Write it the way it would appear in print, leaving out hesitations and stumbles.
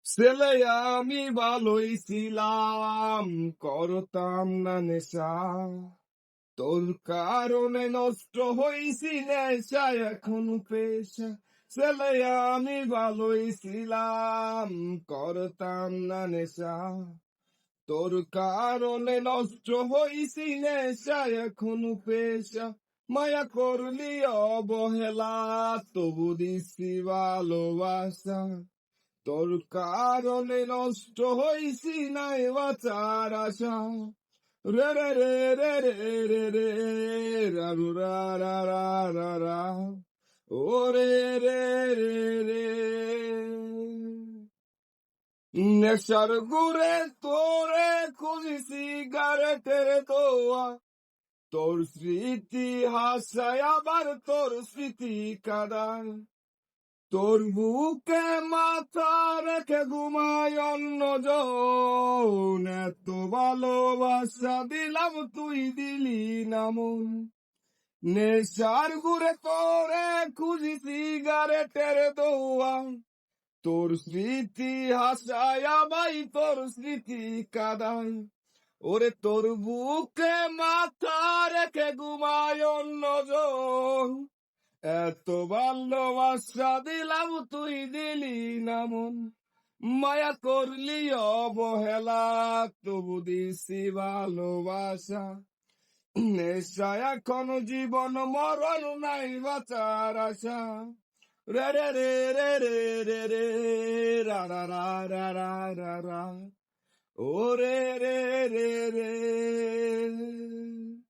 ছেলে আমি ভালোই ছিলাম, করতাম না নেশা। তোর কারণে নষ্ট হইছি নেশা, এখন পেশা। ছেলে আমি ভালোই ছিলাম, করতাম না নেশা। তোর কারণে নষ্ট হইছি নেশা, এখন পেশা। মায়া করলি অবহেলা, তবু দিছি ভালোবাসা। তোর কারণে নষ্ট হইছি নাই বাঁচার আশা। রে রে রে রে রে রে রে রারু রা রা রা রা রা। ও রে রে রে রে। নেশার গুড়ে তোরে খুঁজি সিগারেটের দোয়া। তোর স্মৃতি হাসায় আবার তোর স্মৃতি কাদায়। তোর বুকে মাথা রেখে ঘুমায় অন্যজন। এত ভালোবাসা দিলাম, তুই দিলি না মন। নেশার ঘুরে তোরে খুঁজি সিগারেটের দোয়া। তোর স্মৃতি হাসায় ভাই, তোর স্মৃতি কাদায়। ওরে তোর বুকে মাথা রেখে ঘুমায় অন্যজন। এত ভালোবাসা দিলাম, তুই দিলি না মন। মায়া করলি অবহেলা, তবু দিছি ভালোবাসা। নেশা এখন জীবন মরণ, নাই বাঁচার আশা। রে রে রে রে রে রে রে রা রা রা রা রা রা রা। ও রে রে রে রে।